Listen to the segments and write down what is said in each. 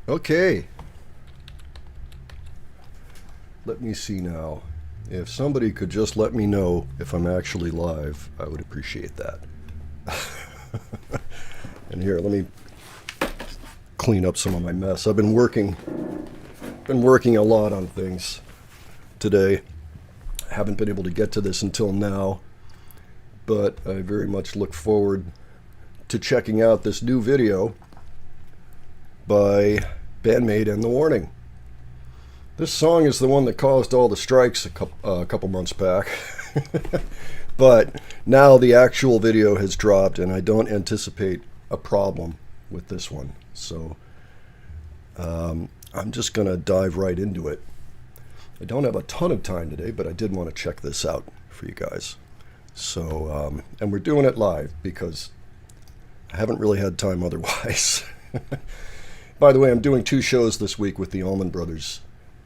Okay. Let me see now. If somebody could just let me know if I'm actually live, I would appreciate that. And here, let me clean up some of my mess. I've been working a lot on things today. Haven't been able to get to this until now, but I very much look forward to checking out this new video by BAND-MAID and The Warning. This song is the one that caused all the strikes a couple months back. But now the actual video has dropped, and I don't anticipate a problem with this one. So I'm just going to dive right into it. I don't have a ton of time today, but I did want to check this out for you guys. So, and we're doing it live because I haven't really had time otherwise. By the way, I'm doing 2 shows this week with the Allman Brothers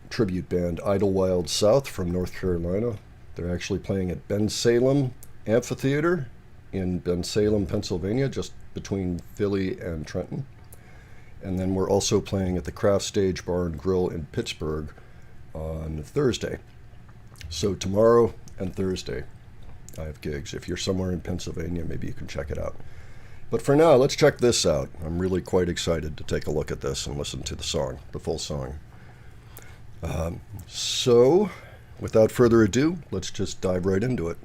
tribute band, Idlewild South from North Carolina. They're actually playing at Bensalem Amphitheater in Bensalem, Pennsylvania, just between Philly and Trenton. And then we're also playing at the Craft Stage Bar and Grill in Pittsburgh on Thursday. So tomorrow and Thursday I have gigs. If you're somewhere in Pennsylvania, maybe you can check it out. But for now, let's check this out. I'm really quite excited to take a look at this and listen to the song, the full song. So, without further ado, let's just dive right into it.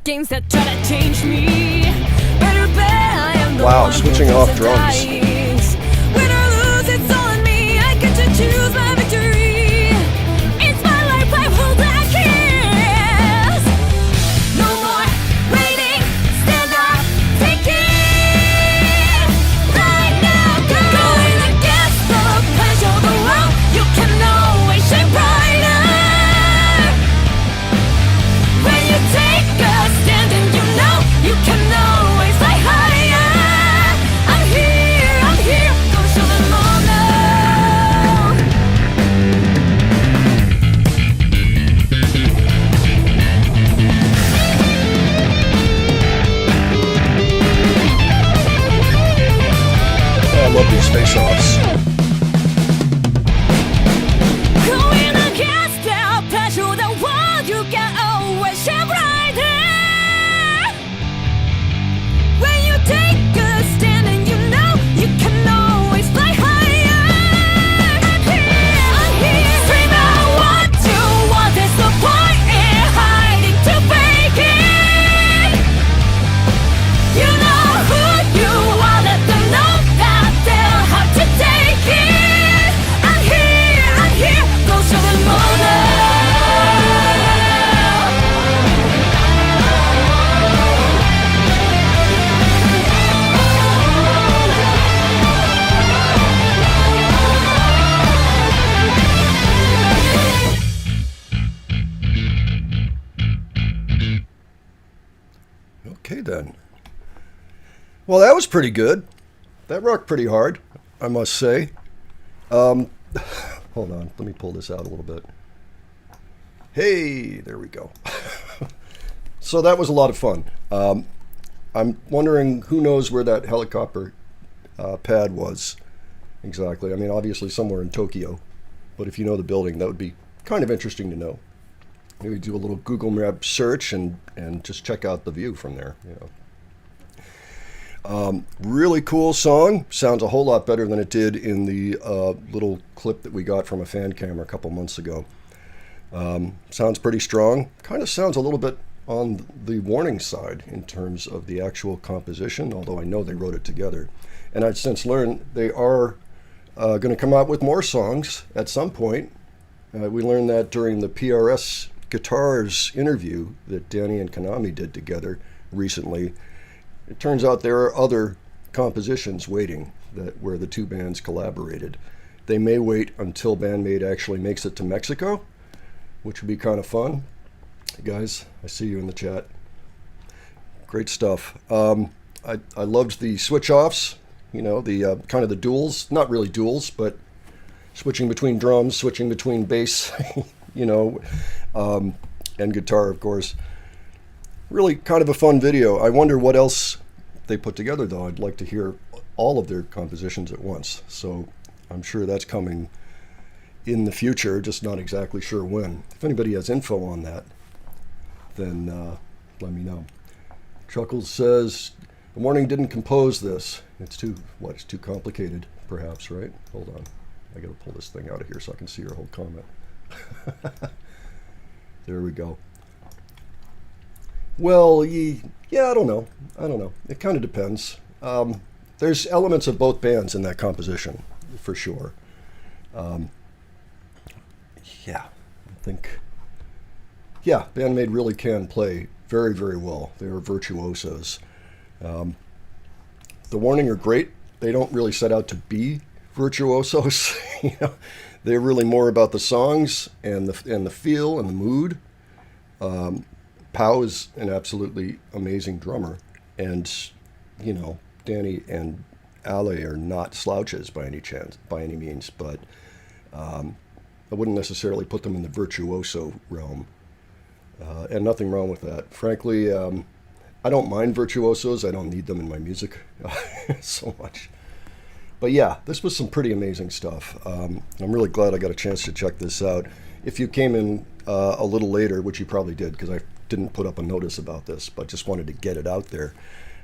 Games that try to change me. Better bet I am the wow, one switching who off takes drums. the dice. Win or lose, it's all on me. I get to choose my victory. It's my life, I hold that kiss. No more waiting, stand up, take it. Right now, go. Going against the plan, show the world you can always shine brighter. When you take a stand and you know you can always fly higher. I'm here, go show them all now. I love these face-offs. Going against the pressure, the world you can always shine brighter. When you take a stand and you know you can always fly higher. I'm here, scream out what you want. There's no point in hiding to fake it. You know who you are, let them know that they'll have to take it. I'm here, go show them all now. Okay then. Well, that was pretty good. That rocked pretty hard, I must say. Hold on, let me pull this out a little bit. Hey, there we go. So that was a lot of fun. I'm wondering who knows where that helicopter pad was exactly. I mean, obviously somewhere in Tokyo, but if you know the building, that would be kind of interesting to know. Maybe do a little Google Map search and just check out the view from there. Really cool song. Sounds a whole lot better than it did in the little clip that we got from a fan camera a couple months ago. Sounds pretty strong. Kind of sounds a little bit on the Warning side in terms of the actual composition, although I know they wrote it together. And I've since learned they are going to come out with more songs at some point. We learned that during the PRS Guitars interview that Danny and Konami did together recently. It turns out there are other compositions waiting where the two bands collaborated. They may wait until BAND-MAID actually makes it to Mexico, which would be kind of fun. Hey guys, I see you in the chat. Great stuff. I loved the switch-offs, the kind of the duels. Not really duels, but switching between drums, switching between bass, and guitar, of course. Really kind of a fun video. I wonder what else they put together, though. I'd like to hear all of their compositions at once. So I'm sure that's coming in the future, just not exactly sure when. If anybody has info on that, then let me know. Chuckles says, The Warning didn't compose this. It's too complicated, perhaps, right? Hold on. I gotta pull this thing out of here so I can see your whole comment. There we go. Well, yeah, I don't know. It kind of depends. There's elements of both bands in that composition, for sure. BAND-MAID really can play very, very well. They are virtuosos. The Warning are great. They don't really set out to be virtuosos. They're really more about the songs and the feel and the mood. Pau is an absolutely amazing drummer, and Danny and Ale are not slouches by any means, but I wouldn't necessarily put them in the virtuoso realm, and nothing wrong with that. Frankly, I don't mind virtuosos. I don't need them in my music so much. But yeah, this was some pretty amazing stuff. I'm really glad I got a chance to check this out. If you came in a little later, which you probably did, because I didn't put up a notice about this, but just wanted to get it out there.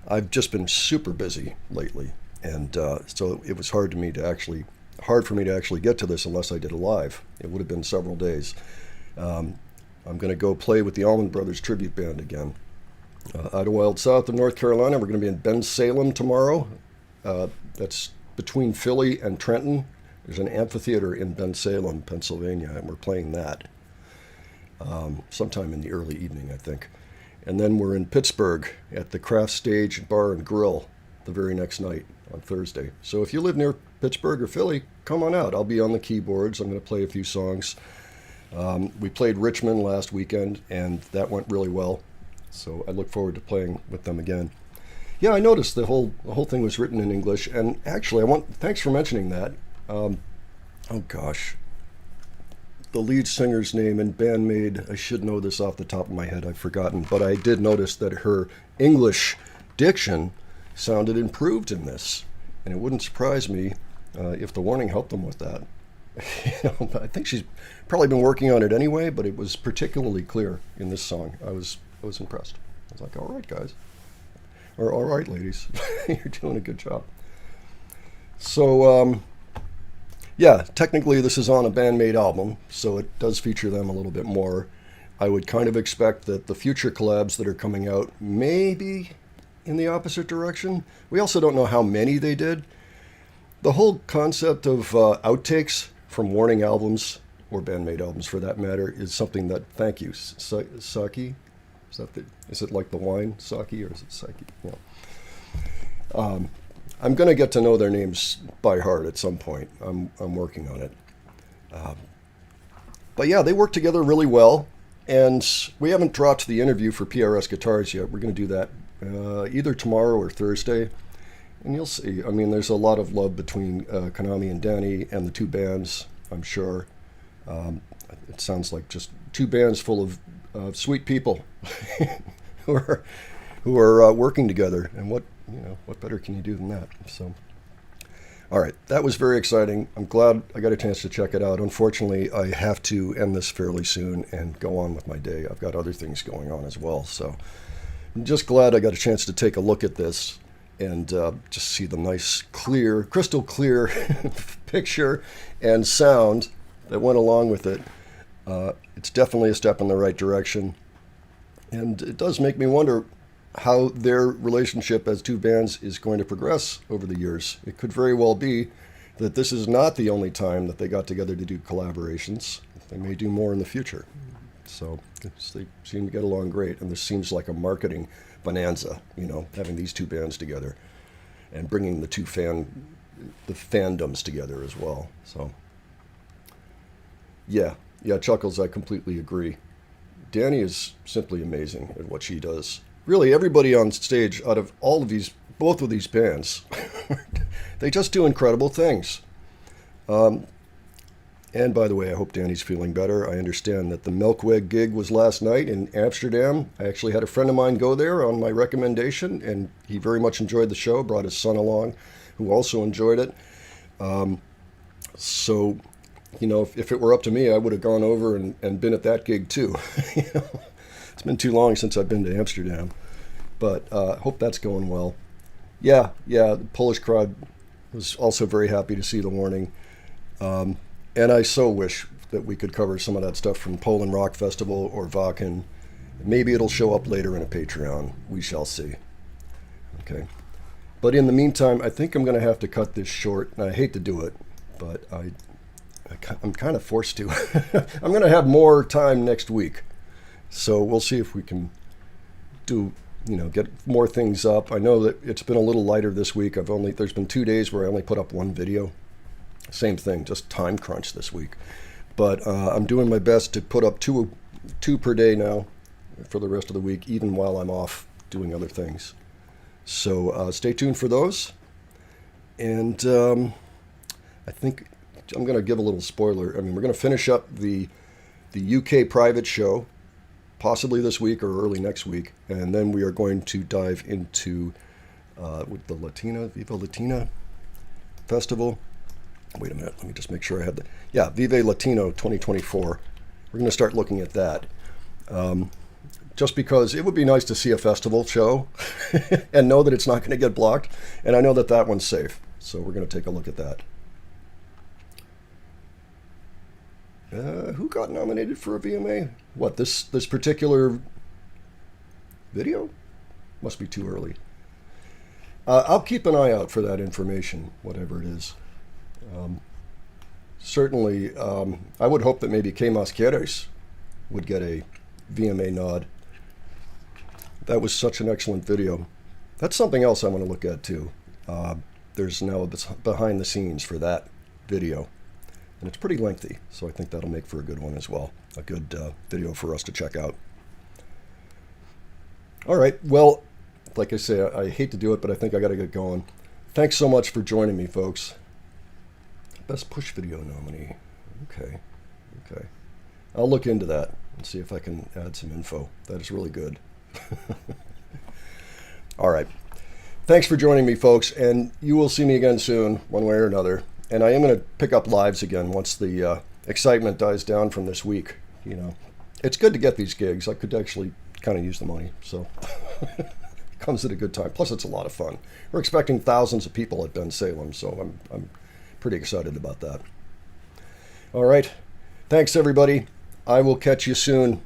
I've just been super busy lately, and so it was hard for me to actually get to this unless I did a live. It would have been several days. I'm going to go play with the Allman Brothers Tribute Band again. Out of Wild South of North Carolina. We're going to be in Ben-Salem tomorrow. That's between Philly and Trenton. There's an amphitheater in Ben-Salem, Pennsylvania, and we're playing that sometime in the early evening, I think. And then we're in Pittsburgh at the Craft Stage Bar and Grill the very next night on Thursday. So if you live near Pittsburgh or Philly, come on out. I'll be on the keyboards. I'm going to play a few songs. We played Richmond last weekend, and that went really well. So I look forward to playing with them again. Yeah, I noticed the whole thing was written in English, and actually, thanks for mentioning that. Oh gosh, the lead singer's name in BAND-MAID, I should know this off the top of my head, I've forgotten, but I did notice that her English diction sounded improved in this, and it wouldn't surprise me if the Warning helped them with that. I think she's probably been working on it anyway, but it was particularly clear in this song. I was impressed. I was like, all right, guys. Or all right, ladies. You're doing a good job. So, yeah, technically this is on a BAND-MAID album, so it does feature them a little bit more. I would kind of expect that the future collabs that are coming out may be in the opposite direction. We also don't know how many they did. The whole concept of outtakes from Warning albums, or BAND-MAID albums for that matter, is something that, thank you, Saki? Is it like the wine, Saki, or is it Saki? Yeah. I'm going to get to know their names by heart at some point. I'm working on it. But yeah, they work together really well, and we haven't dropped the interview for PRS Guitars yet. We're going to do that either tomorrow or Thursday, and you'll see. I mean, there's a lot of love between Konami and Danny and the two bands, I'm sure. It sounds like just two bands full of sweet people who are working together. And what better can you do than that? So, all right, that was very exciting. I'm glad I got a chance to check it out. Unfortunately, I have to end this fairly soon and go on with my day. I've got other things going on as well. So I'm just glad I got a chance to take a look at this and just see the nice, clear, crystal clear picture and sound that went along with it. It's definitely a step in the right direction. And it does make me wonder how their relationship as two bands is going to progress over the years. It could very well be that this is not the only time that they got together to do collaborations. They may do more in the future. So they seem to get along great, and this seems like a marketing bonanza, having these two bands together and bringing the fandoms together as well. So yeah, Chuckles, I completely agree. Danny is simply amazing at what she does. Really, everybody on stage out of both of these bands, they just do incredible things. And by the way, I hope Danny's feeling better. I understand that the Melkweg gig was last night in Amsterdam. I actually had a friend of mine go there on my recommendation, and he very much enjoyed the show, brought his son along, who also enjoyed it. So, if it were up to me, I would have gone over and been at that gig too. It's been too long since I've been to Amsterdam, but hope that's going well. Yeah, the Polish crowd was also very happy to see The Warning. And I so wish that we could cover some of that stuff from Poland Rock Festival or Wacken. Maybe it'll show up later in a Patreon. We shall see. Okay. But in the meantime, I think I'm going to have to cut this short. And I hate to do it, but I'm kind of forced to. I'm going to have more time next week. So we'll see if we can get more things up. I know that it's been a little lighter this week. There's been 2 days where I only put up one video. Same thing, just time crunch this week. But I'm doing my best to put up two per day now for the rest of the week, even while I'm off doing other things. So stay tuned for those. And I think I'm going to give a little spoiler. We're going to finish up the UK private show, possibly this week or early next week. And then we are going to dive into with the Viva Latina Festival. Wait a minute, let me just make sure I had that. Yeah, Vive Latino 2024. We're going to start looking at that. Just because it would be nice to see a festival show and know that it's not going to get blocked. And I know that one's safe. So we're going to take a look at that. Who got nominated for a VMA? What, this particular video? Must be too early. I'll keep an eye out for that information, whatever it is. Certainly, I would hope that maybe Que Mas Quieres would get a VMA nod. That was such an excellent video. That's something else I want to look at too. There's now a behind the scenes for that video. And it's pretty lengthy, so I think that'll make for a good one as well. A good video for us to check out. All right, well, like I say, I hate to do it, but I think I got to get going. Thanks so much for joining me, folks. Best push video nominee. Okay. I'll look into that and see if I can add some info. That is really good. All right. Thanks for joining me, folks, and you will see me again soon, one way or another. And I am going to pick up lives again once the excitement dies down from this week. It's good to get these gigs. I could actually kind of use the money, so it comes at a good time. Plus, it's a lot of fun. We're expecting thousands of people at Ben Salem, so I'm pretty excited about that. All right. Thanks, everybody. I will catch you soon.